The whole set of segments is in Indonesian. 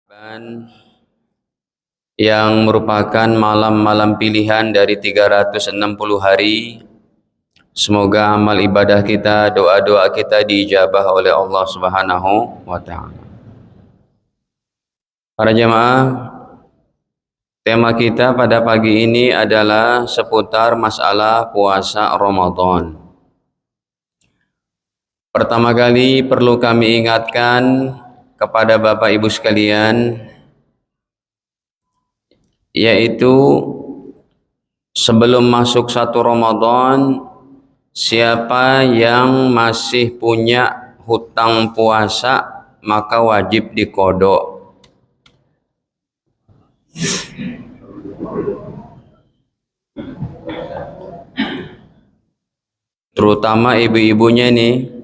Dan yang merupakan malam-malam pilihan dari 360 hari. Semoga amal ibadah kita, doa-doa kita diijabah oleh Allah Subhanahu wa taala. Para jemaah, tema kita pada pagi ini adalah seputar masalah puasa Ramadan. Pertama kali perlu kami ingatkan kepada Bapak Ibu sekalian, yaitu sebelum masuk satu Ramadan, siapa yang masih punya hutang puasa maka wajib diqodho. Terutama ibu-ibunya nih,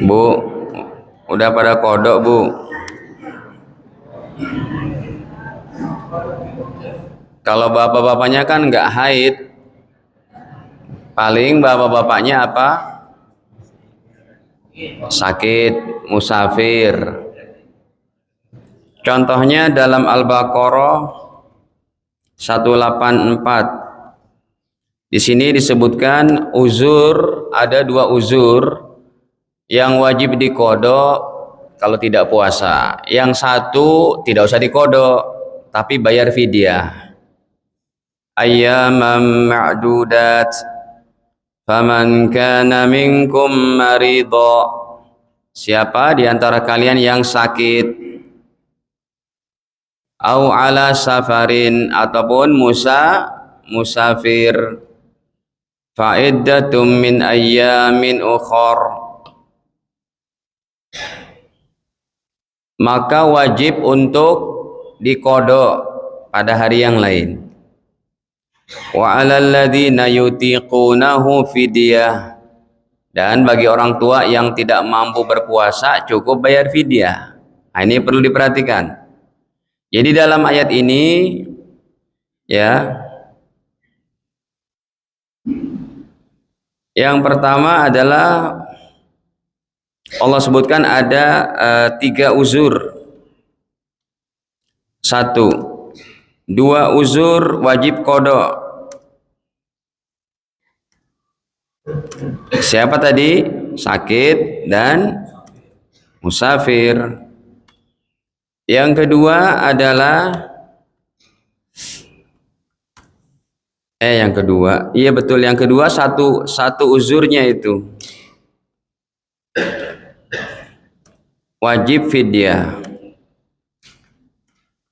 Bu, udah pada kodok, Bu? Kalau bapak-bapaknya kan nggak haid, paling bapak-bapaknya apa? Sakit, musafir. Contohnya dalam Al-Baqarah 184. Di sini disebutkan uzur, ada dua uzur yang wajib diqodho kalau tidak puasa. Yang satu tidak usah diqodho, tapi bayar fidyah. Ayyaman ma'dudat, faman kana minkum maridha. Siapa di antara kalian yang sakit, au ala safarin, ataupun musafir, fa'iddatum min ayyamin ukhar, maka wajib untuk diqodho pada hari yang lain. Wa 'alal ladzina yutiqunahu fidyah, dan bagi orang tua yang tidak mampu berpuasa cukup bayar fidyah. Nah, ini perlu diperhatikan. Jadi dalam ayat ini ya, yang pertama adalah Allah sebutkan ada 3 uzur. 1, 2 uzur wajib qodho. Siapa tadi? Sakit dan musafir. Yang kedua adalah iya betul, yang kedua satu uzurnya itu wajib fidyah.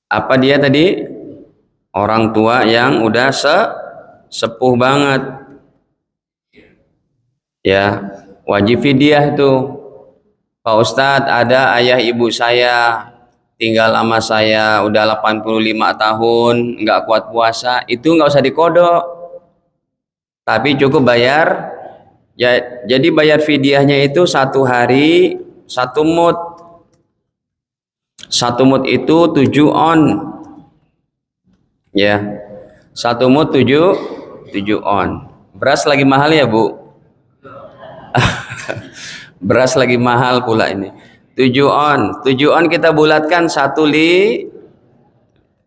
Apa dia tadi? Orang tua yang udah sepuh banget, ya, wajib fidyah tuh. Pak Ustadz, ada ayah ibu saya tinggal sama saya udah 85 tahun, nggak kuat puasa, itu nggak usah diqodho, tapi cukup bayar ya. Jadi bayar fidyahnya itu 1 hari 1 mud. 1 mud itu 7 on, ya, 1 mud 7 on. Beras lagi mahal ya, Bu? Beras lagi mahal pula ini. 7 on kita bulatkan 1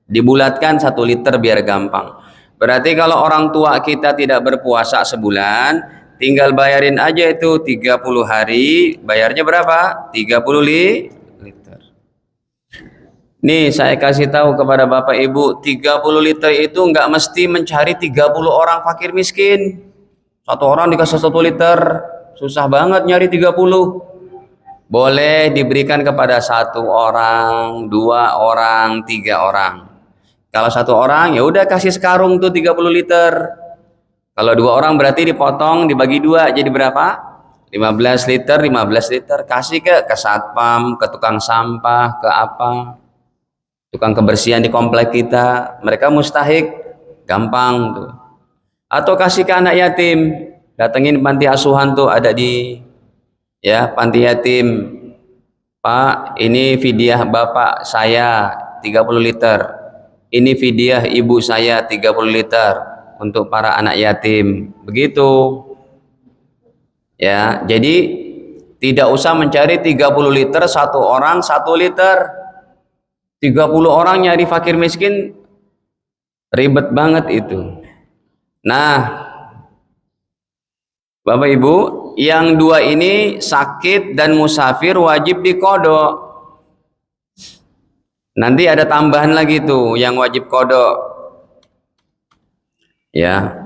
dibulatkan 1 liter biar gampang. Berarti kalau orang tua kita tidak berpuasa sebulan, tinggal bayarin aja itu 30 hari, bayarnya berapa? 30 liter. Nih saya kasih tahu kepada Bapak Ibu, 30 liter itu nggak mesti mencari 30 orang fakir miskin. 1 orang dikasih 1 liter, susah banget nyari 30. Boleh diberikan kepada 1 orang, 2 orang, 3 orang. Kalau 1 orang ya udah kasih sekarung tuh 30 liter. Kalau 2 orang berarti dipotong dibagi 2 jadi berapa? 15 liter, 15 liter. Kasih ke satpam, ke tukang sampah, ke apa? Tukang kebersihan di komplek kita. Mereka mustahik, gampang tuh. Atau kasih ke anak yatim. Datengin panti asuhan tuh, ada di ya panti yatim. Pak, ini fidyah bapak saya 30 liter. Ini fidyah ibu saya 30 liter untuk para anak yatim. Begitu. Ya, jadi tidak usah mencari 30 liter 1 orang 1 liter. 30 orang nyari fakir miskin ribet banget itu. Nah, Bapak Ibu, yang dua ini sakit dan musafir wajib dikodok. Nanti ada tambahan lagi tuh yang wajib kodok. Ya,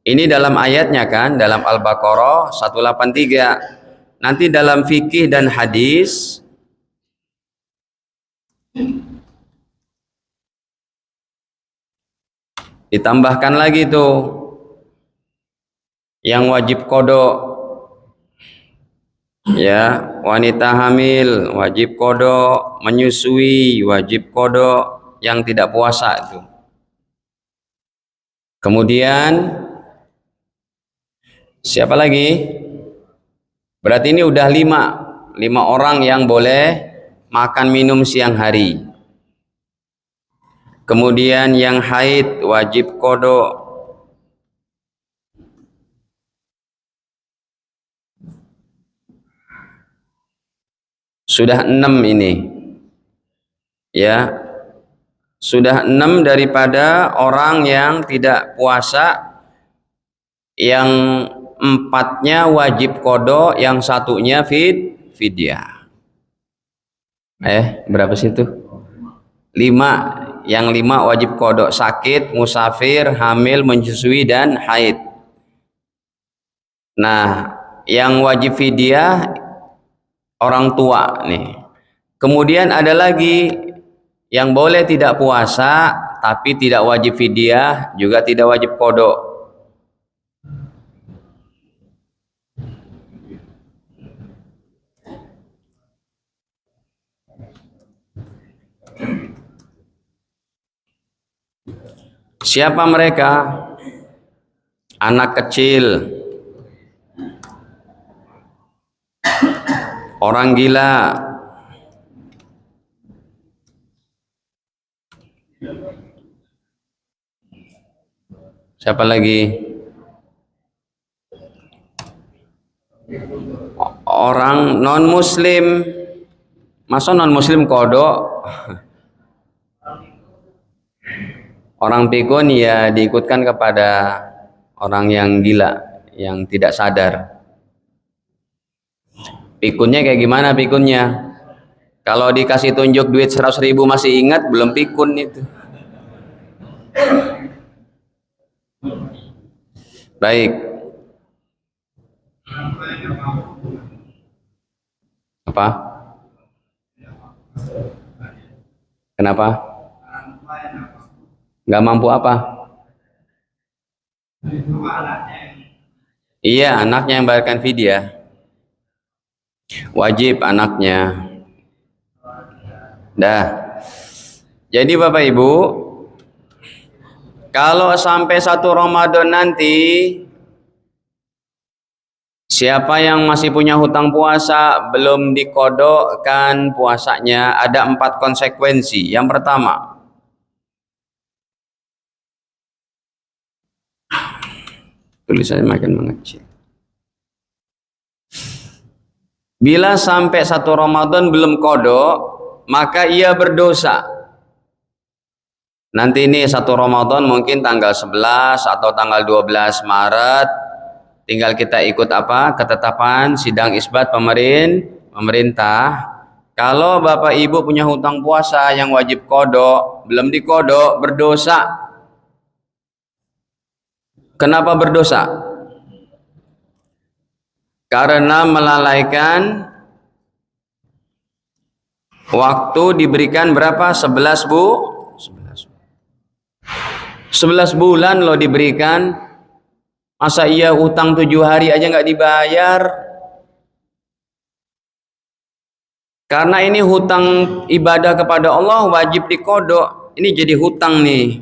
ini dalam ayatnya kan, dalam Al-Baqarah 183. Nanti dalam fikih dan hadis ditambahkan lagi tuh yang wajib kodok. Ya, wanita hamil wajib kodok, menyusui wajib kodok, yang tidak puasa itu. Kemudian siapa lagi? Berarti ini udah lima orang yang boleh makan minum siang hari. Kemudian yang haid wajib kodok. Sudah 6 ini. Ya, sudah 6 daripada orang yang tidak puasa, yang 4-nya wajib kodok, yang 1-nya fidyah. Berapa sih itu? 5. Yang 5 wajib kodok: sakit, musafir, hamil, menyusui, dan haid. Nah, yang wajib fidyah orang tua nih. Kemudian ada lagi yang boleh tidak puasa tapi tidak wajib fidyah, juga tidak wajib kodok. Siapa mereka? Anak kecil, orang gila, siapa lagi? Orang non muslim. Masa non muslim kodok? Orang pikun ya diikutkan kepada orang yang gila, yang tidak sadar. Pikunnya kayak gimana pikunnya? Kalau dikasih tunjuk duit 100.000 masih ingat, belum pikun itu. Baik. Apa? Kenapa? Nggak mampu apa? Iya, anaknya yang bayarkan fidyah. Wajib anaknya. Dah. Jadi Bapak Ibu, kalau sampai 1 Ramadan nanti, siapa yang masih punya hutang puasa belum dikodokkan puasanya, ada 4 konsekuensi. Yang pertama, tulisannya makin mengecil. Bila sampai 1 Ramadan belum kodok, maka ia berdosa. Nanti ini 1 Ramadan mungkin tanggal 11 atau tanggal 12 Maret, tinggal kita ikut apa? Ketetapan sidang isbat pemerintah. Kalau Bapak Ibu punya hutang puasa yang wajib kodok, belum dikodok, berdosa. Kenapa berdosa? Karena melalaikan waktu diberikan berapa? 11 bulan loh diberikan. Masa iya utang 7 hari aja nggak dibayar? Karena ini hutang ibadah kepada Allah wajib dikodok. Ini jadi hutang nih.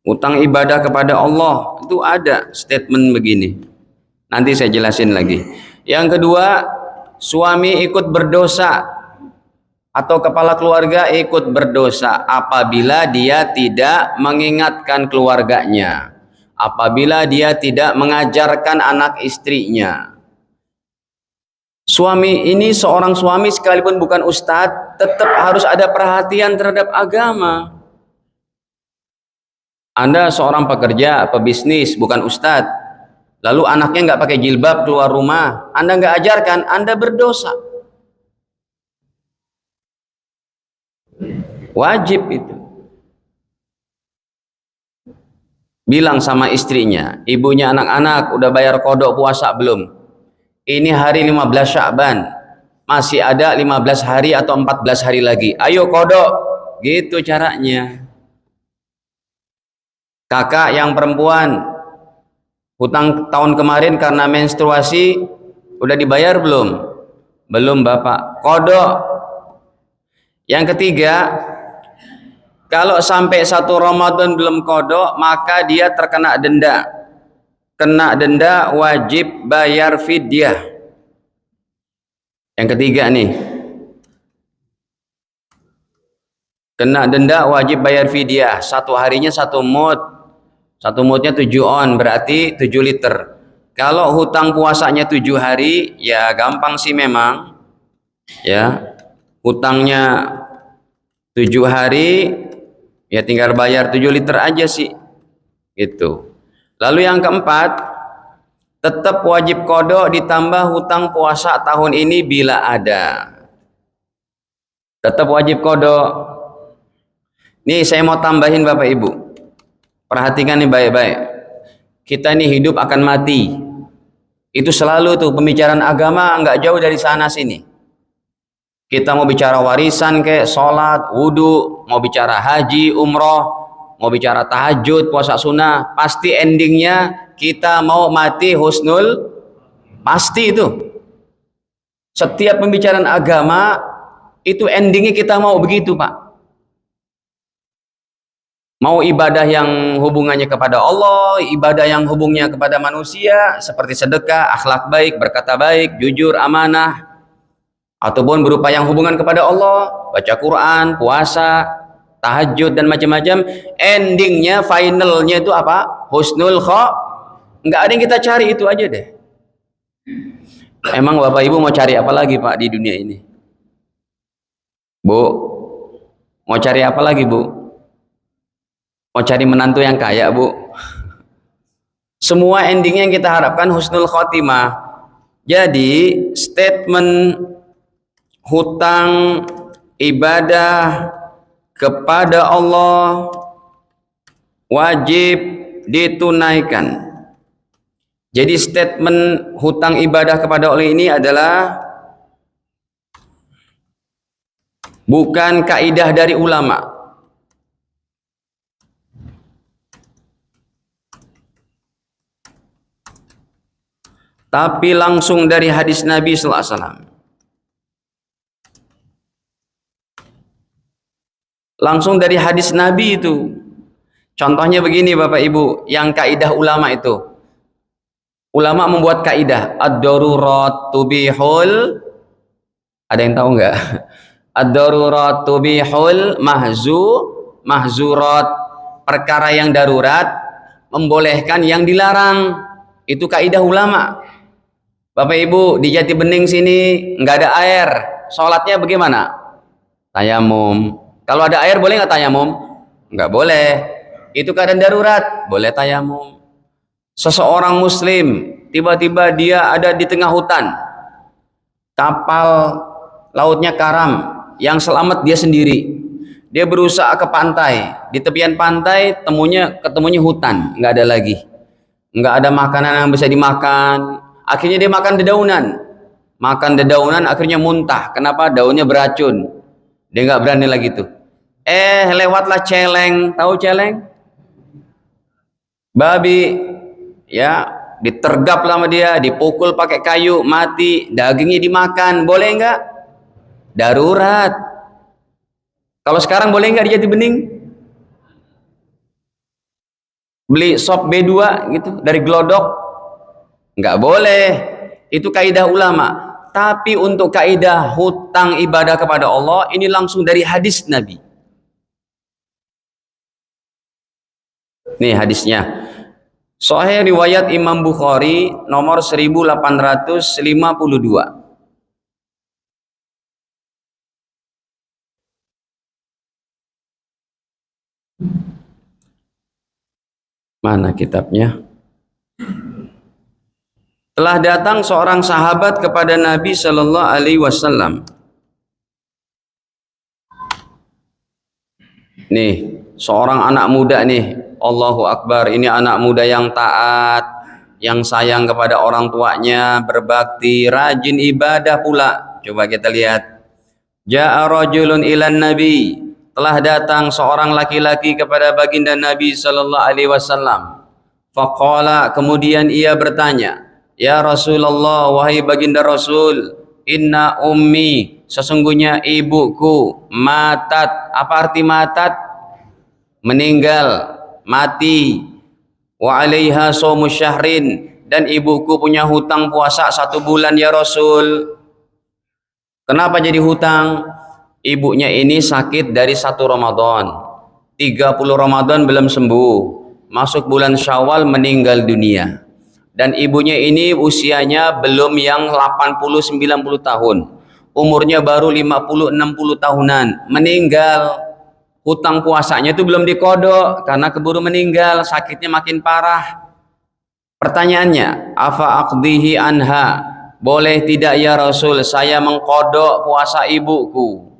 Hutang ibadah kepada Allah itu ada statement begini. Nanti saya jelasin lagi. Yang kedua, suami ikut berdosa atau kepala keluarga ikut berdosa apabila dia tidak mengingatkan keluarganya, apabila dia tidak mengajarkan anak istrinya. Suami ini, seorang suami sekalipun bukan ustadz, tetap harus ada perhatian terhadap agama. Anda seorang pekerja, pebisnis, bukan ustadz, lalu anaknya nggak pakai jilbab keluar rumah, Anda nggak ajarkan, Anda berdosa. Wajib itu. Bilang sama istrinya, ibunya anak-anak udah bayar kodok puasa belum? Ini hari 15 Sya'ban, masih ada 15 hari atau 14 hari lagi, ayo kodok. Gitu caranya. Kakak yang perempuan, hutang tahun kemarin karena menstruasi udah dibayar belum? Belum bapak, kodok. Yang ketiga, kalau sampai 1 Ramadan belum kodok, maka dia terkena denda. Kena denda, wajib bayar fidyah. Yang ketiga nih, kena denda, wajib bayar fidyah. 1 harinya 1 mud, 1 mudnya 7 on, berarti 7 liter. Kalau hutang puasanya 7 hari, ya gampang sih memang, ya hutangnya 7 hari, ya tinggal bayar 7 liter aja sih, gitu. Lalu yang keempat, tetap wajib kodok ditambah hutang puasa tahun ini bila ada. Tetap wajib kodok. Nih saya mau tambahin Bapak Ibu, perhatikan nih baik-baik. Kita ini hidup akan mati. Itu selalu tuh pembicaraan agama nggak jauh dari sana sini. Kita mau bicara warisan kayak sholat, wudhu, mau bicara haji, umroh, mau bicara tahajud, puasa sunnah, pasti endingnya kita mau mati husnul, pasti itu. Setiap pembicaraan agama itu endingnya kita mau begitu Pak. Mau ibadah yang hubungannya kepada Allah, ibadah yang hubungnya kepada manusia, seperti sedekah, akhlak baik, berkata baik, jujur, amanah, ataupun berupa yang hubungan kepada Allah, baca Quran, puasa, tahajud dan macam-macam, endingnya, finalnya itu apa? Husnul nggak ada yang kita cari, itu aja deh. Emang Bapak Ibu mau cari apa lagi Pak di dunia ini? Bu, mau cari apa lagi Bu? Mau cari menantu yang kaya Bu? Semua endingnya yang kita harapkan husnul khotimah. Jadi statement hutang ibadah kepada Allah wajib ditunaikan. Jadi statement hutang ibadah kepada Allah ini adalah bukan kaidah dari ulama, tapi langsung dari hadis Nabi sallallahu alaihi wasallam. Langsung dari hadis Nabi itu. Contohnya begini Bapak Ibu, yang kaidah ulama itu. Ulama membuat kaidah ad-darurat tubihul, ada yang tahu nggak? Ad-darurat tubihul mahzurat, perkara yang darurat membolehkan yang dilarang. Itu kaidah ulama. Bapak Ibu di Jati Bening sini nggak ada air, sholatnya bagaimana? Tayamum. Kalau ada air boleh nggak tayamum? Nggak boleh. Itu keadaan darurat, boleh tayamum. Seseorang muslim tiba-tiba dia ada di tengah hutan, kapal lautnya karam, yang selamat dia sendiri. Dia berusaha ke pantai, di tepian pantai ketemunya hutan, nggak ada lagi, nggak ada makanan yang bisa dimakan. Akhirnya dia makan dedaunan, akhirnya muntah. Kenapa? Daunnya beracun. Dia nggak berani lagi tuh. Lewatlah celeng, tahu celeng? Babi, ya, ditergap lama dia, dipukul pakai kayu, mati, dagingnya dimakan, boleh nggak? Darurat. Kalau sekarang boleh nggak di Jati Bening? Beli sop B2 gitu dari Glodok? Nggak boleh. Itu kaidah ulama. Tapi untuk kaidah hutang ibadah kepada Allah, ini langsung dari hadis Nabi. Nih hadisnya. Sahih riwayat Imam Bukhari nomor 1852. Mana kitabnya? Telah datang seorang sahabat kepada Nabi Shallallahu Alaihi Wasallam. Nih, seorang anak muda nih, Allahu Akbar. Ini anak muda yang taat, yang sayang kepada orang tuanya, berbakti, rajin ibadah pula. Coba kita lihat. Ja'a rajulun ilan Nabi. Telah datang seorang laki-laki kepada baginda Nabi Shallallahu Alaihi Wasallam. Faqala, kemudian ia bertanya, ya Rasulullah, wahai baginda Rasul, inna ummi, sesungguhnya ibuku, matat. Apa arti matat? Meninggal, mati. Wa alaiha shaumu syahrin, dan ibuku punya hutang puasa 1 bulan ya Rasul. Kenapa jadi hutang? Ibunya ini sakit dari 1 Ramadan, 30 Ramadan belum sembuh, masuk bulan Syawal meninggal dunia. Dan ibunya ini usianya belum yang 80-90 tahun, umurnya baru 50-60 tahunan, meninggal. Hutang puasanya itu belum dikodok karena keburu meninggal, sakitnya makin parah. Pertanyaannya, afa aqdihi anha, boleh tidak ya Rasul saya mengkodok puasa ibuku?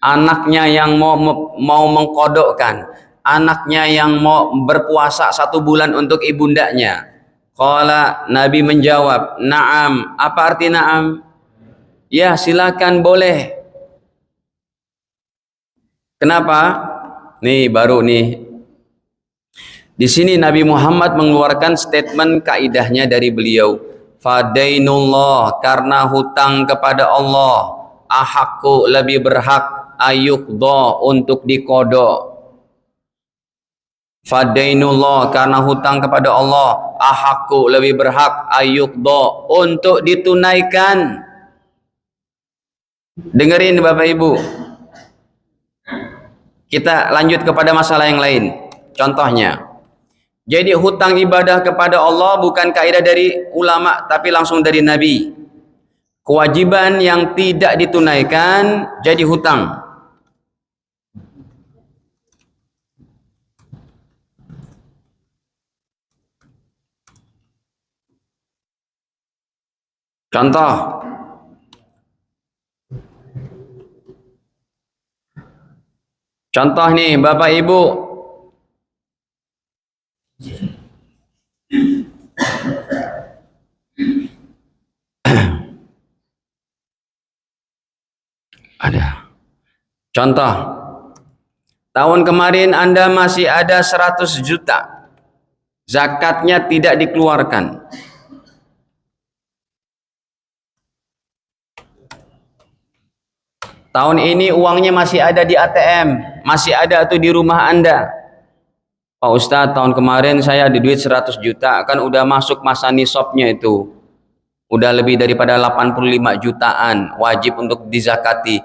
Anaknya yang mau mengkodokkan, anaknya yang mau berpuasa 1 bulan untuk ibundanya. Qala, Nabi menjawab, na'am. Apa arti na'am? Ya, silakan, boleh. Kenapa? Nih baru nih. Di sini Nabi Muhammad mengeluarkan statement kaidahnya dari beliau. Fadainullah, karena hutang kepada Allah, ahaku, lebih berhak, ayuqda, untuk dikodok. Fadainullah, karena hutang kepada Allah, ahaku, lebih berhak, ayuqda, untuk ditunaikan. Dengerin Bapak Ibu. Kita lanjut kepada masalah yang lain. Contohnya, jadi hutang ibadah kepada Allah bukan kaidah dari ulama, tapi langsung dari Nabi. Kewajiban yang tidak ditunaikan jadi hutang. Contoh nih Bapak Ibu. Ada. Contoh. Tahun kemarin Anda masih ada 100 juta. Zakatnya tidak dikeluarkan. Tahun ini uangnya masih ada di ATM, masih ada tuh di rumah Anda. Pak Ustadz, tahun kemarin saya ada duit 100 juta, kan udah masuk masa nisabnya itu. Udah lebih daripada 85 jutaan, wajib untuk dizakati.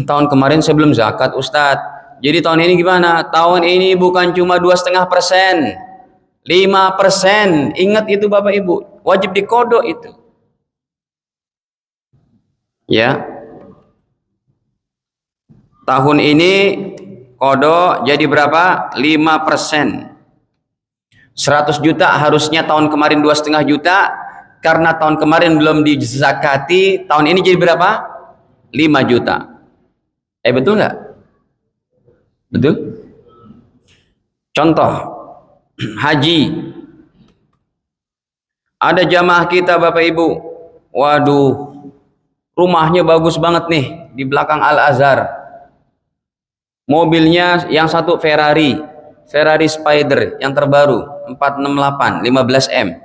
Tahun kemarin saya belum zakat Ustadz. Jadi tahun ini gimana? Tahun ini bukan cuma 2,5%, 5%. Ingat itu Bapak Ibu, wajib dikodok itu. Ya. Tahun ini kodok jadi berapa? 5%. 100 juta harusnya tahun kemarin 2,5 juta, karena tahun kemarin belum dizakati, tahun ini jadi berapa? 5 juta. Betul nggak? Betul? Contoh, haji. Ada jamaah kita Bapak Ibu, waduh, rumahnya bagus banget nih di belakang Al-Azhar. Mobilnya yang satu Ferrari Spider yang terbaru 468 15M.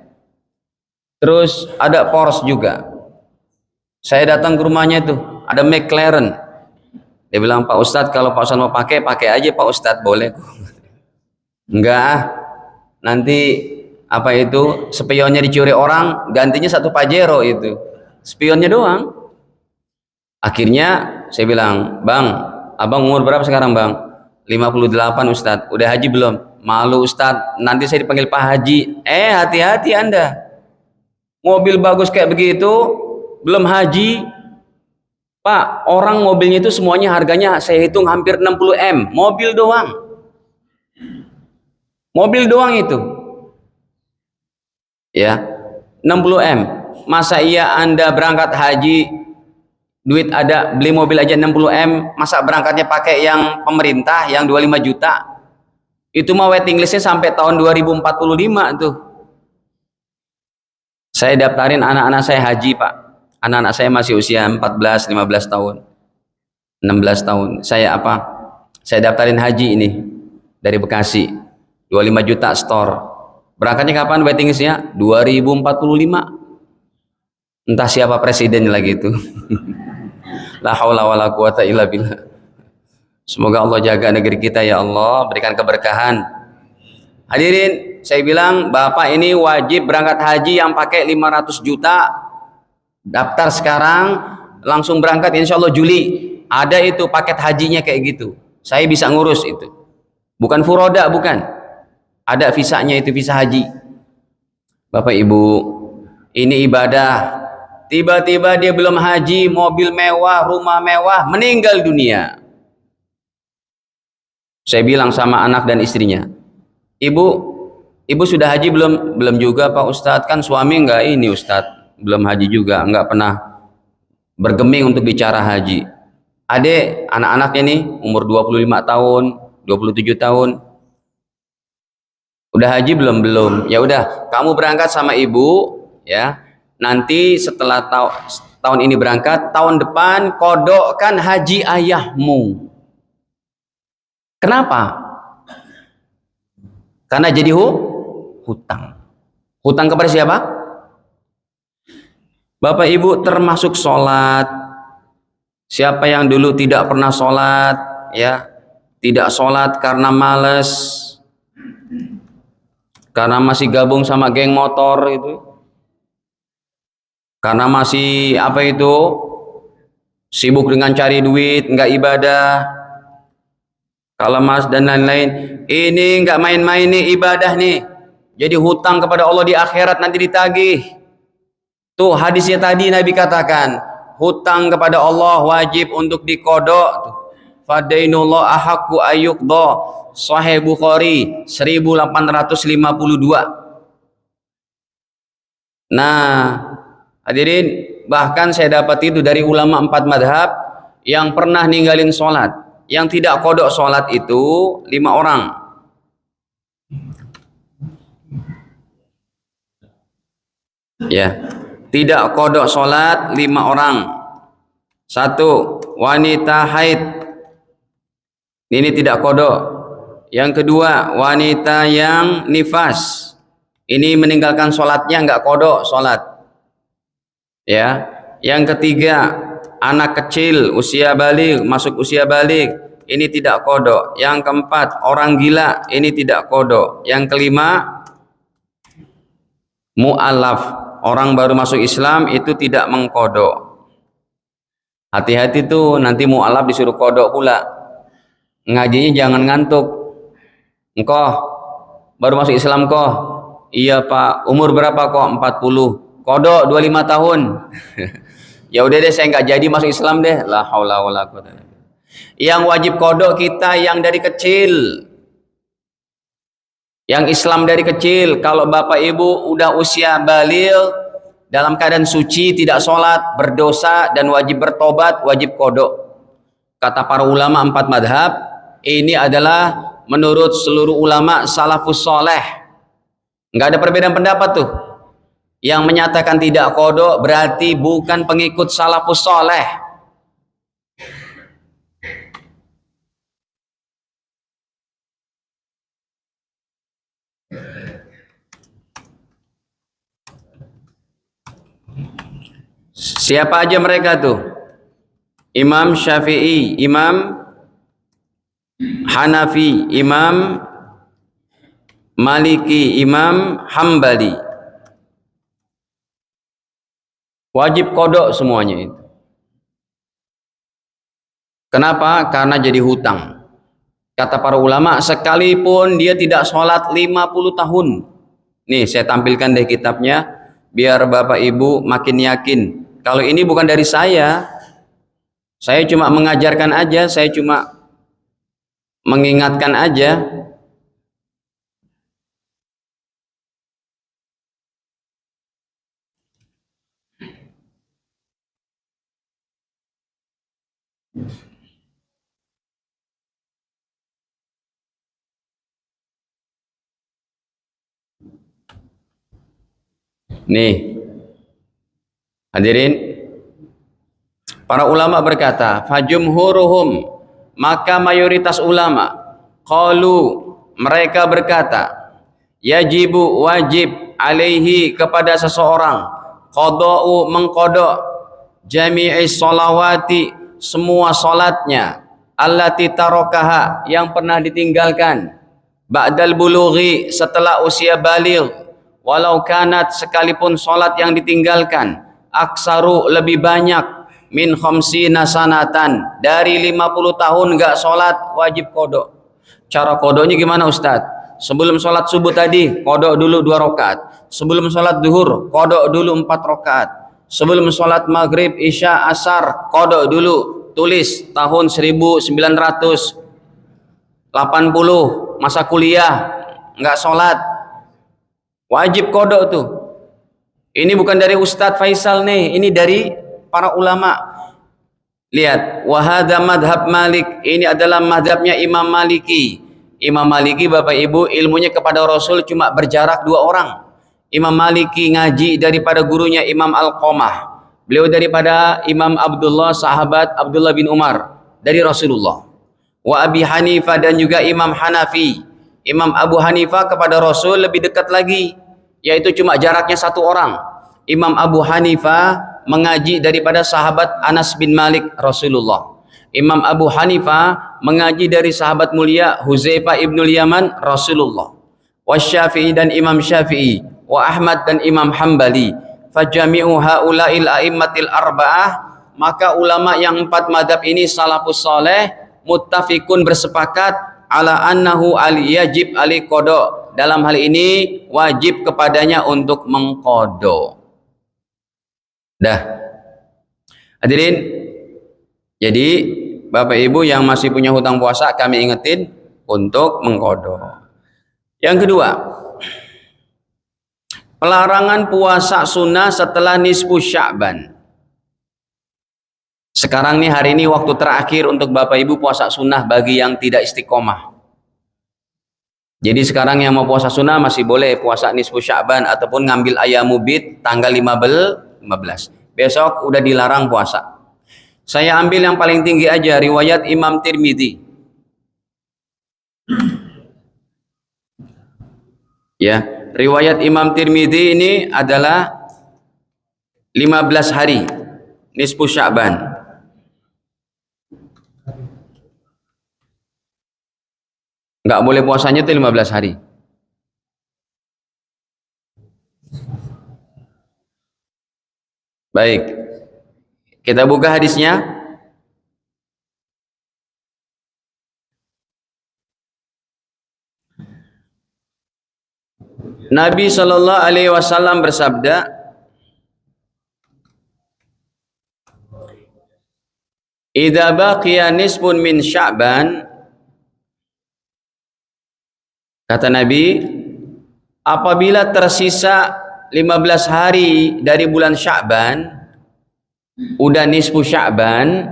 Terus ada Porsche juga. Saya datang ke rumahnya itu, ada McLaren. Dia bilang, Pak Ustadz, kalau Pak Ustadz mau pakai aja Pak Ustadz, boleh. Enggak, nanti apa itu, spionnya dicuri orang, gantinya 1 Pajero itu. Spionnya doang. Akhirnya saya bilang, Bang, Abang umur berapa sekarang Bang? 58 Ustadz. Udah haji belum? Malu Ustadz, nanti saya dipanggil Pak Haji. Hati-hati Anda. Mobil bagus kayak begitu, belum haji. Pak, orang mobilnya itu semuanya harganya saya hitung hampir 60M. Mobil doang. Mobil doang itu. Ya, 60M. Masa iya Anda berangkat haji, duit ada, beli mobil aja 60M, masa berangkatnya pakai yang pemerintah yang 25 juta? Itu mah waiting listnya sampai tahun 2045 tuh. Saya daftarin anak-anak saya haji, Pak. Anak-anak saya masih usia 14, 15 tahun. 16 tahun. Saya daftarin haji ini dari Bekasi. 25 juta store. Berangkatnya kapan waiting listnya? 2045. Entah siapa presiden lagi itu. La haula wala quwata illa billah. Semoga Allah jaga negeri kita ya Allah, berikan keberkahan. Hadirin, saya bilang Bapak ini wajib berangkat haji yang pakai 500 juta. Daftar sekarang, langsung berangkat insya Allah Juli. Ada itu paket hajinya kayak gitu. Saya bisa ngurus itu. Bukan furoda, bukan. Ada visanya itu, visa haji. Bapak Ibu, ini ibadah. Tiba-tiba dia belum haji, mobil mewah, rumah mewah, meninggal dunia. Saya bilang sama anak dan istrinya, Ibu sudah haji belum? Belum juga Pak Ustadz, kan suami enggak ini Ustadz, belum haji juga, enggak pernah bergeming untuk bicara haji. Adek, anak-anaknya nih umur 25 tahun, 27 tahun. Udah haji belum? Belum. Ya udah, kamu berangkat sama ibu ya. Nanti setelah tahun ini berangkat, tahun depan kodokkan haji ayahmu. Kenapa? Karena jadi hutang. Hutang kepada siapa? Bapak Ibu, termasuk sholat. Siapa yang dulu tidak pernah sholat, ya, tidak sholat karena males, karena masih gabung sama geng motor itu, karena masih sibuk dengan cari duit, nggak ibadah, kalau mas dan lain-lain. Ini nggak main-main nih ibadah nih, jadi hutang kepada Allah di akhirat nanti ditagih. Tuh hadisnya tadi Nabi katakan, hutang kepada Allah wajib untuk dikodok. Fadainullah ahaqqu ayyuqda. Sahih Bukhari 1852. Nah, hadirin, bahkan saya dapat itu dari ulama 4 madhab yang pernah ninggalin sholat. Yang tidak kodok sholat itu 5 orang. Ya, tidak kodok sholat 5 orang. 1, wanita haid. Ini tidak kodok. Yang kedua, wanita yang nifas. Ini meninggalkan sholatnya nggak kodok sholat. Ya. Yang ketiga, anak kecil usia balik, masuk usia balik. Ini tidak kodok. Yang keempat, orang gila. Ini tidak kodok. Yang kelima, mu'alaf. Orang baru masuk Islam itu tidak mengkodok. Hati-hati tuh, nanti mu'alaf disuruh kodok pula. Ngajinya jangan ngantuk. Engkau baru masuk Islam kok? Iya Pak. Umur berapa kok? 40. Kodok 25 tahun. Ya udah deh, saya nggak jadi masuk Islam deh. La haula wala quwwata. Yang wajib kodok kita yang dari kecil. Yang Islam dari kecil. Kalau Bapak Ibu udah usia baligh, dalam keadaan suci, tidak sholat, berdosa, dan wajib bertobat, wajib kodok. Kata para ulama 4 madhab, ini adalah menurut seluruh ulama salafus soleh. Nggak ada perbedaan pendapat tuh. Yang menyatakan tidak kodok berarti bukan pengikut salafus soleh. Siapa aja mereka tuh? Imam Syafi'i, Imam Hanafi, Imam Maliki, Imam Hambali. Wajib kodok semuanya itu. Kenapa? Karena jadi hutang. Kata para ulama, sekalipun dia tidak sholat 50 tahun. Nih, saya tampilkan deh kitabnya, biar Bapak Ibu makin yakin. Kalau ini bukan dari saya cuma mengajarkan aja, saya cuma mengingatkan aja. Nih, hadirin, para ulama berkata, fajumhuruhum, maka mayoritas ulama, qalu, mereka berkata, yajibu, wajib, alaihi, kepada seseorang, qada'u, mengkodok, jami'i sholawati, semua salatnya, allati tarokaha, yang pernah ditinggalkan, ba'dal bulughi, setelah usia baligh, walau kanat, sekalipun salat yang ditinggalkan, aksaru, lebih banyak, min khamsina sanatan, dari 50 tahun enggak salat, wajib kodok. Cara kodoknya gimana Ustadz? Sebelum sholat subuh tadi, kodok dulu 2 rakaat. Sebelum sholat duhur, kodok dulu 4 rakaat. Sebelum sholat maghrib, isya, asar, kodok dulu. Tulis tahun 1980, masa kuliah, nggak sholat. Wajib kodok tuh. Ini bukan dari Ustadz Faisal nih, ini dari para ulama. Lihat, wahada madhab Malik, ini adalah madhabnya Imam Maliki. Imam Maliki, Bapak Ibu, ilmunya kepada Rasul cuma berjarak 2 orang. Imam Maliki ngaji daripada gurunya Imam Al-Qamah. Beliau daripada Imam Abdullah, sahabat Abdullah bin Umar, dari Rasulullah. Wa Abi Hanifah, dan juga Imam Hanafi. Imam Abu Hanifah kepada Rasul lebih dekat lagi, yaitu cuma jaraknya 1 orang. Imam Abu Hanifah mengaji daripada sahabat Anas bin Malik Rasulullah. Imam Abu Hanifah mengaji dari sahabat mulia Huzaifah ibnul Yaman Rasulullah. Wasyafi'i, dan Imam Syafi'i, wa Ahmad, dan Imam Hambali. Fajami'u haula'il a'immatil arba'ah, maka ulama yang 4 madhab ini salafus saleh muttafiqun, bersepakat, ala annahu yajib ali qada, dalam hal ini wajib kepadanya untuk mengqada. Dah, hadirin, jadi Bapak Ibu yang masih punya hutang puasa, kami ingetin untuk mengqada. Yang kedua, pelarangan puasa sunnah setelah nisfu Sya'ban. Sekarang nih, hari ini waktu terakhir untuk Bapak Ibu puasa sunnah bagi yang tidak istiqomah. Jadi sekarang yang mau puasa sunnah masih boleh puasa nisfu Sya'ban ataupun ngambil ayyamu bid tanggal 15. Besok udah dilarang puasa. Saya ambil yang paling tinggi aja, riwayat Imam Tirmidzi. Ya, riwayat Imam Tirmidzi ini adalah 15 hari nisfu Sya'ban. Nggak boleh puasanya itu 15 hari. Baik, kita buka hadisnya. Nabi Shallallahu Alaihi Wasallam bersabda, "Idza baqiya nisfun min Sya'ban," kata Nabi, apabila tersisa 15 hari dari bulan Sya'ban, udah nisfu Sya'ban,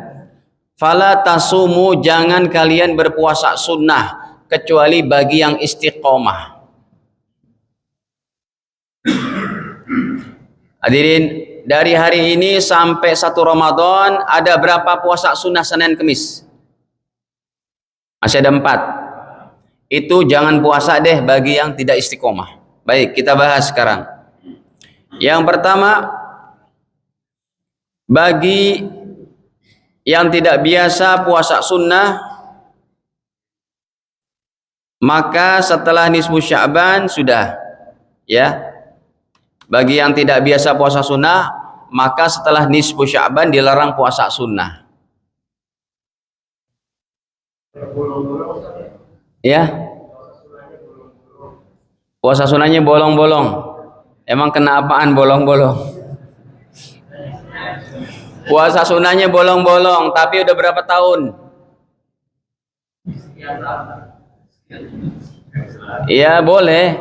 fala tasumu, jangan kalian berpuasa sunnah kecuali bagi yang istiqomah. Hadirin, dari hari ini sampai 1 Ramadan ada berapa puasa sunnah Senin Kemis? Masih ada 4. Itu jangan puasa deh bagi yang tidak istiqomah. Baik, kita bahas sekarang. Yang pertama, bagi yang tidak biasa puasa sunnah, maka setelah nisfu Sya'ban sudah, ya. Bagi yang tidak biasa puasa sunnah, maka setelah nisfu Sya'ban dilarang puasa sunnah. Ya, puasa sunnahnya bolong-bolong. Emang kena apaan bolong-bolong? Puasa sunnahnya bolong-bolong, tapi udah berapa tahun? Iya, boleh.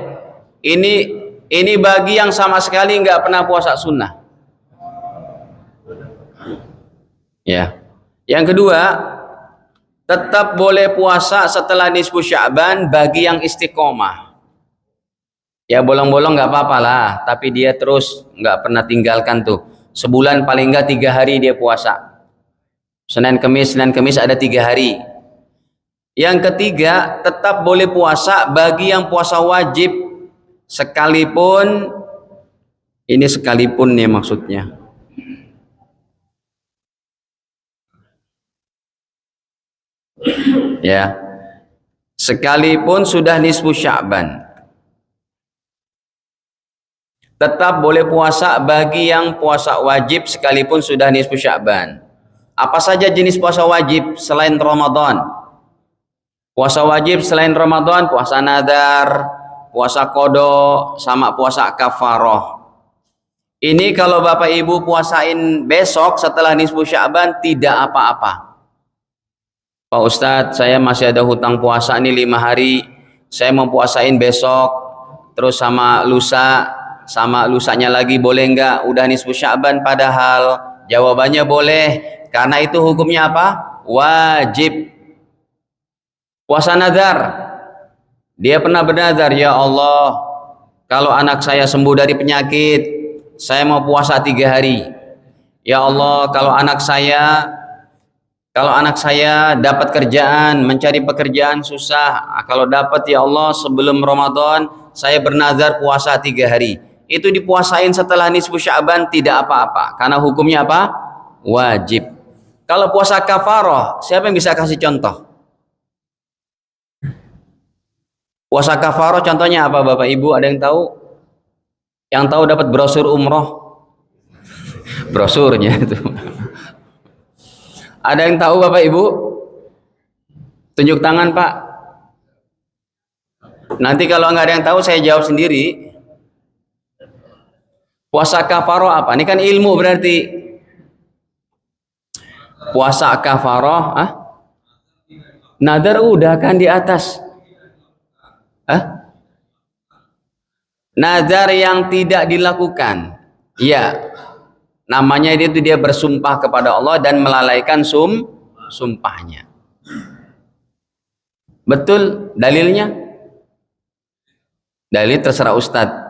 Ini bagi yang sama sekali nggak pernah puasa sunnah. Ya, Yang kedua, tetap boleh puasa setelah nisfu Sya'ban bagi yang istiqomah. Ya bolong-bolong nggak apa-apa lah, tapi dia terus nggak pernah tinggalkan tuh. Sebulan paling nggak 3 hari dia puasa. Senin Kemis ada 3 hari. Yang ketiga, tetap boleh puasa bagi yang puasa wajib sekalipun, ini sekalipun nih maksudnya. Ya. Sekalipun sudah nisfu Sya'ban. Tetap boleh puasa bagi yang puasa wajib sekalipun sudah nisfu Sya'ban. Apa saja jenis puasa wajib selain Ramadan? Puasa wajib selain Ramadan, puasa nadar, puasa qada, sama puasa kafaroh. Ini kalau Bapak Ibu puasain besok setelah nisfu Sya'ban tidak apa-apa. Pak Ustadz, saya masih ada hutang puasa nih 5 hari. Saya mau puasain besok, terus sama lusanya lagi boleh nggak? Udah nisfu Sya'ban padahal. Jawabannya boleh, karena itu hukumnya apa? Wajib. Puasa nazar. Dia pernah bernazar, ya Allah, kalau anak saya sembuh dari penyakit, saya mau puasa 3 hari. Ya Allah, kalau anak saya dapat kerjaan, mencari pekerjaan susah. Kalau dapat ya Allah sebelum Ramadan, saya bernazar puasa 3 hari. Itu dipuasain setelah nisfu Sya'ban tidak apa-apa. Karena hukumnya apa? Wajib. Kalau puasa kafaroh, siapa yang bisa kasih contoh? Puasa kafaroh contohnya apa Bapak Ibu? Ada yang tahu? Yang tahu dapat brosur umroh. Brosurnya itu. Ada yang tahu Bapak Ibu? Tunjuk tangan Pak. Nanti kalau nggak ada yang tahu saya jawab sendiri. Puasa kafaroh apa? Ini kan ilmu berarti. Puasa kafaroh, nadar udah kan di atas. Nazar yang tidak dilakukan. Ya. Namanya itu dia bersumpah kepada Allah dan melalaikan sumpahnya. Betul dalilnya? Dalil terserah Ustadz.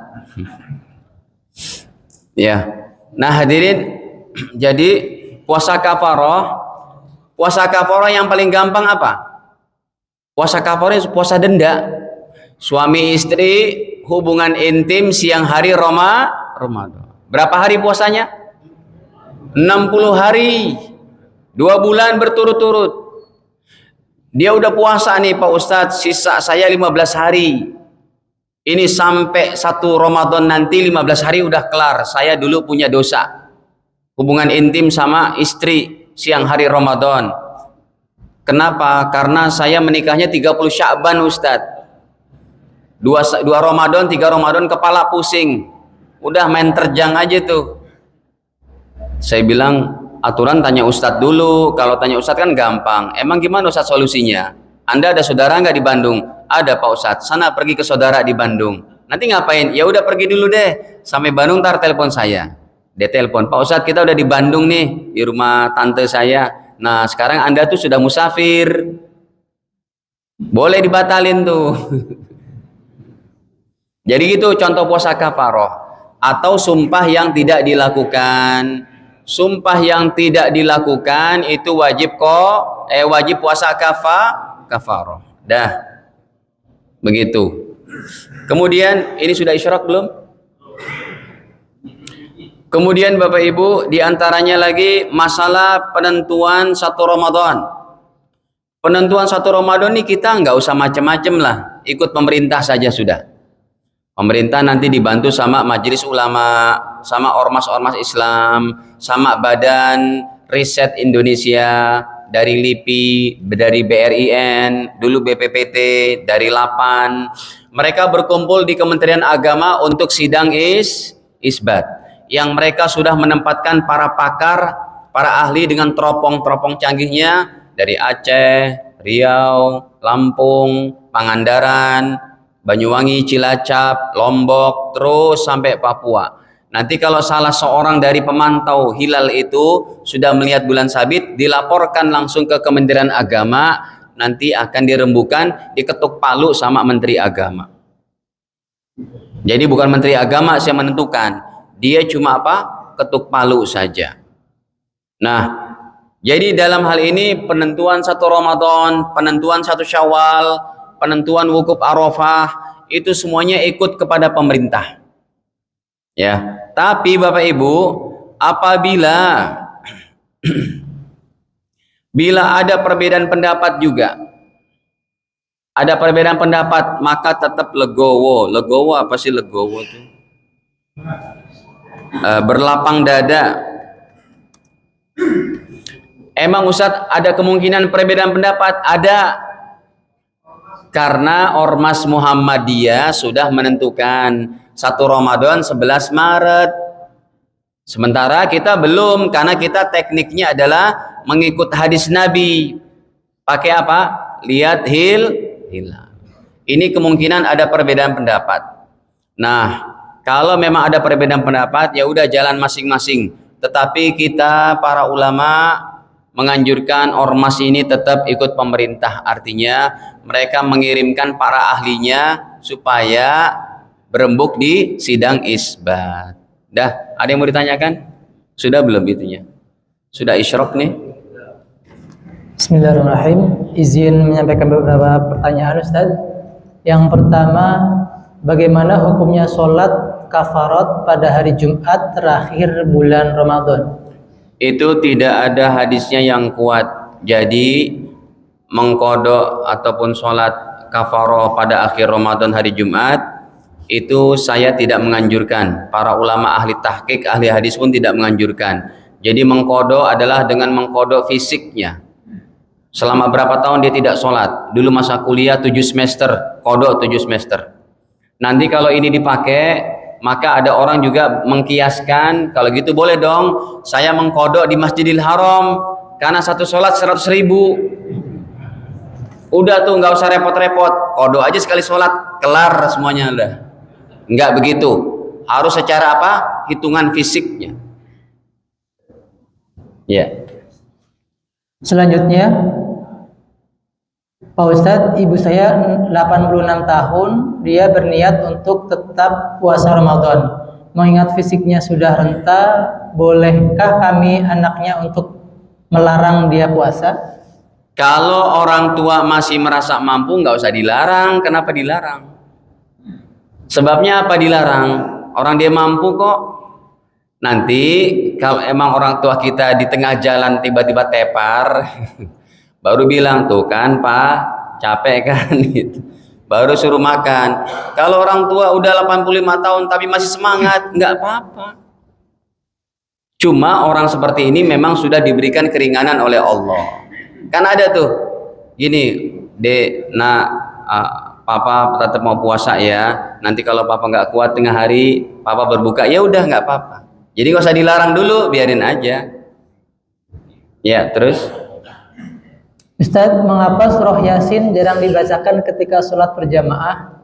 Ya. Nah hadirin, jadi puasa kafaroh yang paling gampang apa? Puasa kafaroh puasa denda. Suami istri hubungan intim siang hari Ramadan. Berapa hari puasanya? 60 hari, 2 bulan berturut-turut. Dia udah puasa nih Pak Ustadz, sisa saya 15 hari. Ini sampai 1 Ramadan nanti 15 hari udah kelar. Saya dulu punya dosa. Hubungan intim sama istri siang hari Ramadan. Kenapa? Karena saya menikahnya 30 Sya'ban Ustadz. 2 Ramadan, 3 Ramadan kepala pusing. Udah main terjang aja tuh. Saya bilang, aturan tanya Ustadz dulu. Kalau tanya Ustadz kan gampang. Emang gimana Ustadz solusinya? Anda ada saudara nggak di Bandung? Ada Pak Ustadz. Sana pergi ke saudara di Bandung. Nanti ngapain? Ya udah pergi dulu deh. Sampai Bandung ntar telepon saya. Dia telepon, Pak Ustadz kita udah di Bandung nih. Di rumah tante saya. Nah sekarang Anda tuh sudah musafir. Boleh dibatalin tuh. Jadi gitu contoh puasa kafaroh. Atau sumpah yang tidak dilakukan. Sumpah yang tidak dilakukan itu wajib wajib puasa kafaroh. Dah. Begitu. Kemudian ini sudah isyarat belum? Kemudian Bapak Ibu diantaranya lagi masalah penentuan 1 Ramadan. Penentuan 1 Ramadan ini kita nggak usah macam-macam lah. Ikut pemerintah saja sudah. Pemerintah nanti dibantu sama majelis ulama, sama ormas-ormas Islam, sama Badan Riset Indonesia, dari LIPI, dari BRIN, dulu BPPT, dari LAPAN. Mereka berkumpul di Kementerian Agama untuk sidang isbat. Yang mereka sudah menempatkan para pakar, para ahli dengan teropong-teropong canggihnya dari Aceh, Riau, Lampung, Pangandaran, Banyuwangi, Cilacap, Lombok, terus sampai Papua. Nanti kalau salah seorang dari pemantau hilal itu sudah melihat bulan sabit, dilaporkan langsung ke Kementerian Agama, nanti akan dirembukan, diketuk palu sama Menteri Agama. Jadi bukan Menteri Agama yang menentukan, dia cuma apa? Ketuk palu saja. Nah, jadi dalam hal ini penentuan 1 Ramadan, penentuan 1 Syawal, penentuan wukuf Arafah, itu semuanya ikut kepada pemerintah. Ya, tapi Bapak Ibu, apabila bila ada perbedaan pendapat juga, ada perbedaan pendapat, maka tetap legowo. Legowo apa sih legowo itu? Berlapang dada. Emang Ustadz ada kemungkinan perbedaan pendapat? Ada. Karena Ormas Muhammadiyah sudah menentukan 1 Ramadan 11 Maret. Sementara kita belum, karena kita tekniknya adalah mengikut hadis Nabi. Pakai apa? Lihat hilal. Ini kemungkinan ada perbedaan pendapat. Nah, kalau memang ada perbedaan pendapat, ya udah jalan masing-masing. Tetapi kita para ulama menganjurkan ormas ini tetap ikut pemerintah. Artinya mereka mengirimkan para ahlinya supaya berembuk di sidang isbat. Dah, ada yang mau ditanyakan? Sudah belum itunya? Sudah isyrok nih? Bismillahirrahmanirrahim. Izin menyampaikan beberapa pertanyaan Ustaz. Yang pertama, bagaimana hukumnya sholat kafarat pada hari Jumat terakhir bulan Ramadan? Itu tidak ada hadisnya yang kuat. Jadi mengkodok ataupun sholat kafarah pada akhir Ramadan hari Jumat itu saya tidak menganjurkan. Para ulama ahli tahqiq, ahli hadis pun tidak menganjurkan. Jadi mengkodok adalah dengan mengkodok fisiknya. Selama berapa tahun dia tidak sholat. Dulu masa kuliah 7 semester, kodok 7 semester. Nanti kalau ini dipakai, maka ada orang juga mengkiaskan, kalau gitu boleh dong saya mengkodok di Masjidil Haram karena satu sholat 100.000. Udah tuh nggak usah repot-repot, kodok aja sekali sholat, kelar semuanya udah. Nggak begitu, harus secara apa? Hitungan fisiknya. Ya. Selanjutnya, Pak Ustadz, ibu saya 86 tahun, dia berniat untuk tetap puasa Ramadan. Mengingat fisiknya sudah renta, bolehkah kami anaknya untuk melarang dia puasa? Kalau orang tua masih merasa mampu, nggak usah dilarang. Kenapa dilarang? Sebabnya apa dilarang? Orang dia mampu kok. Nanti kalau emang orang tua kita di tengah jalan tiba-tiba tepar, baru bilang tuh kan Pak, capek kan gitu. Baru suruh makan. Kalau orang tua udah 85 tahun tapi masih semangat, nggak apa-apa. Cuma orang seperti ini memang sudah diberikan keringanan oleh Allah. Kan ada tuh gini, Dek, Papa tetap mau puasa ya. Nanti kalau Papa nggak kuat tengah hari, Papa berbuka, ya udah nggak apa-apa. Jadi nggak usah dilarang dulu, biarin aja. Ya, terus Ustadz, mengapa surah Yasin jarang dibacakan ketika sholat berjamaah?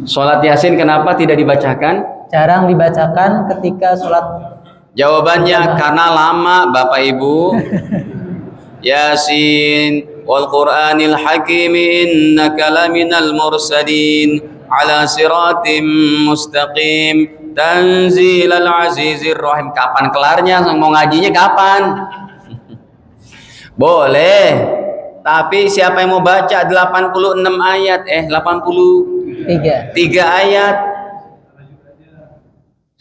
sholat Yasin kenapa tidak dibacakan? Jarang dibacakan ketika sholat. Jawabannya karena lama Bapak Ibu. Yasin wal Qur'anil Hakim innaka laminal mursalin ala siratim mustaqim tanzilal azizir rahim. Kapan kelarnya? Mau ngajinya kapan? Boleh, tapi siapa yang mau baca 86 ayat? 83 ayat.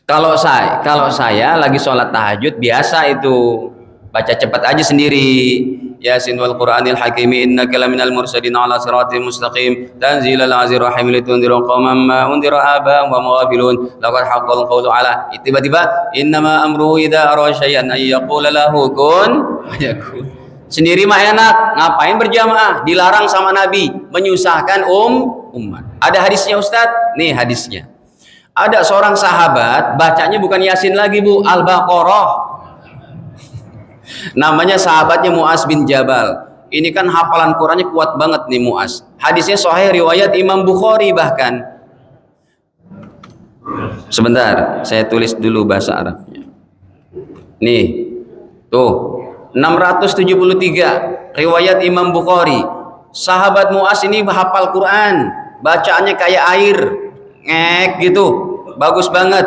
Kalau saya lagi sholat tahajud biasa itu baca cepat aja sendiri. Yasin wal Qur'anil Hakim innaka laminal mursalin ala siratim mustaqim tanzilal azizir rahim litunzira qauman ma unzira aba'ahum wa ghafilun laqad haqqal qawlu ala. Tiba-tiba innama amruhu idza ara syai'an ay yaqula lahu kun fayakun. Sendiri mah enak, ngapain berjamaah? Dilarang sama Nabi, menyusahkan umat. Ada hadisnya Ustadz? Nih hadisnya. Ada seorang sahabat, bacanya bukan Yasin lagi Bu, Al-Baqarah. Namanya sahabatnya Mu'az bin Jabal. Ini kan hafalan Qurannya kuat banget nih Mu'az. Hadisnya sahih riwayat Imam Bukhari bahkan. Sebentar, saya tulis dulu bahasa Arabnya. Nih, tuh 673 riwayat Imam Bukhari. Sahabat Mu'az ini hafal Quran, bacaannya kayak air, ngek gitu, bagus banget.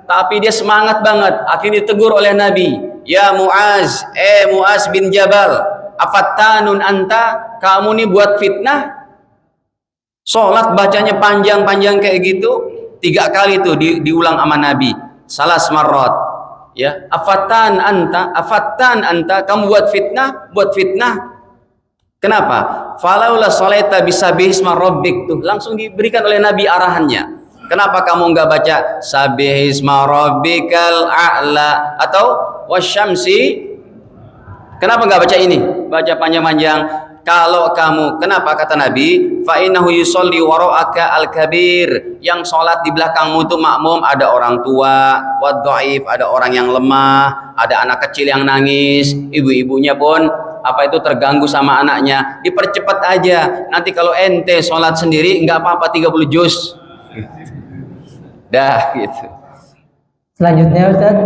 Tapi dia semangat banget. Akhirnya ditegur oleh Nabi, ya Mu'az, Mu'az bin Jabal, afattanun anta, kamu nih buat fitnah. Sholat bacanya panjang-panjang kayak gitu, 3 kali tuh diulang sama Nabi. Salas marot, ya, afatan anta, kamu buat fitnah. Kenapa? Falaula sholaita bisabihisma rabbik, tuh langsung diberikan oleh Nabi arahannya. Kenapa kamu nggak baca sabihisma rabbikal a'la atau wasyamsi? Kenapa nggak baca ini? Baca panjang-panjang. Kalau kamu, kenapa kata Nabi? Fa innahu yusolli wara'aka al-kabir. Yang sholat di belakangmu itu makmum, ada orang tua, wadhaif, ada orang yang lemah, ada anak kecil yang nangis, ibu-ibunya pun terganggu sama anaknya. Dipercepat aja. Nanti kalau ente sholat sendiri nggak apa-apa 30 juz. Dah gitu. Selanjutnya Ustaz,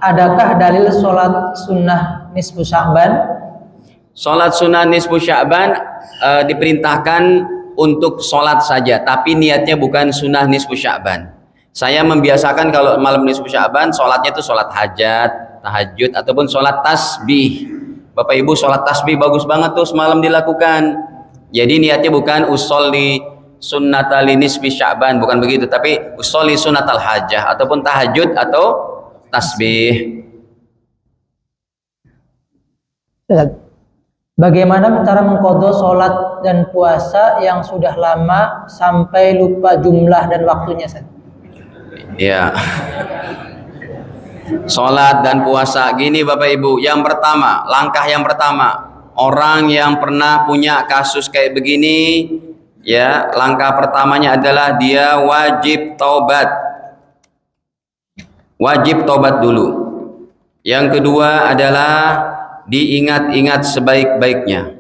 adakah dalil sholat sunnah nisfu Sya'ban? Sholat sunnah nisfu Sya'ban diperintahkan untuk sholat saja, tapi niatnya bukan sunnah nisfu Sya'ban. Saya membiasakan kalau malam nisfu Sya'ban sholatnya itu sholat hajat, tahajud, ataupun sholat tasbih. Bapak Ibu, sholat tasbih bagus banget tuh semalam dilakukan. Jadi niatnya bukan usolli sunnatal nisfi Sya'ban, bukan begitu, tapi usolli sunnatal hajah ataupun tahajud atau tasbih. Bagaimana cara mengqadha sholat dan puasa yang sudah lama sampai lupa jumlah dan waktunya? Ya, sholat dan puasa gini Bapak Ibu. Yang pertama, langkah yang pertama, orang yang pernah punya kasus kayak begini, ya, langkah pertamanya adalah dia wajib taubat. Wajib taubat dulu. Yang kedua adalah diingat-ingat sebaik-baiknya.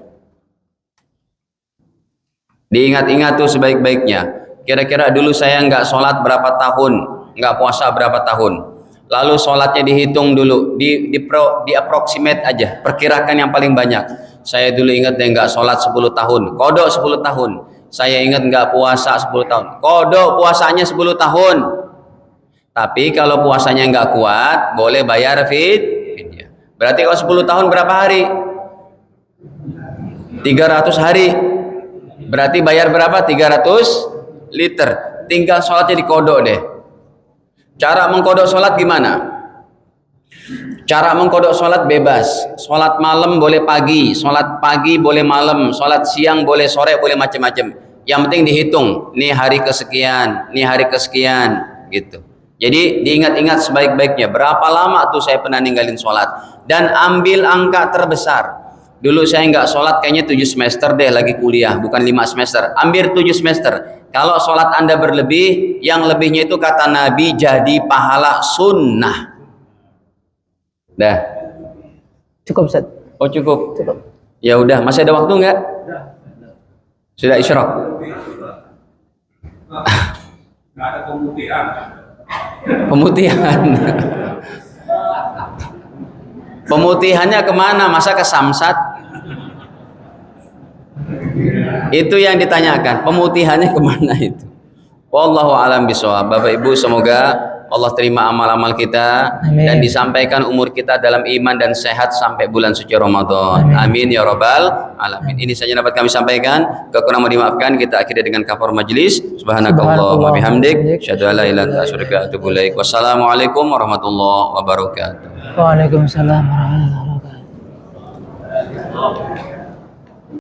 Diingat-ingat tuh sebaik-baiknya. Kira-kira dulu saya nggak sholat berapa tahun, nggak puasa berapa tahun. Lalu sholatnya dihitung dulu, di-approximate aja, perkirakan yang paling banyak. Saya dulu ingat deh nggak sholat 10 tahun, kodok 10 tahun. Saya ingat nggak puasa 10 tahun, kodok puasanya 10 tahun. Tapi kalau puasanya nggak kuat, boleh bayar fidyah. Berarti kalau 10 tahun berapa hari? 300 hari. Berarti bayar berapa? 300 liter. Tinggal sholatnya dikodok deh. Cara mengkodok sholat gimana? Cara mengkodok sholat bebas. Sholat malam boleh pagi, sholat pagi boleh malam, sholat siang boleh sore, boleh macam-macam. Yang penting dihitung. Nih hari kesekian, nih hari kesekian, gitu. Jadi diingat-ingat sebaik-baiknya. Berapa lama tuh saya pernah ninggalin sholat. Dan ambil angka terbesar. Dulu saya nggak sholat kayaknya 7 semester deh lagi kuliah. Bukan 5 semester. Ambil 7 semester. Kalau sholat Anda berlebih, yang lebihnya itu kata Nabi jadi pahala sunnah. Dah. Cukup Ustaz. Oh cukup. Ya udah, masih ada waktu nggak? Sudah isyraq. Nggak ada pemutihan. Pemutihan. Pemutihannya kemana? Masa ke Samsat? Itu yang ditanyakan. Pemutihannya kemana itu? Wallahu a'lam bishawab. Bapak Ibu, semoga Allah terima amal-amal kita. Amin. Dan disampaikan umur kita dalam iman dan sehat sampai bulan suci Ramadan. Amin, ya rabbal alamin. Ini saja dapat kami sampaikan. Kekurangan dimaafkan. Kita akhiri dengan kafar majlis. Subhanakallahumma bihamdik, asyhadu an la ilaha illa anta, astaghfiruka wa atubu ilaik. Wassalamualaikum warahmatullahi wabarakatuh. Waalaikumsalam warahmatullahi wabarakatuh.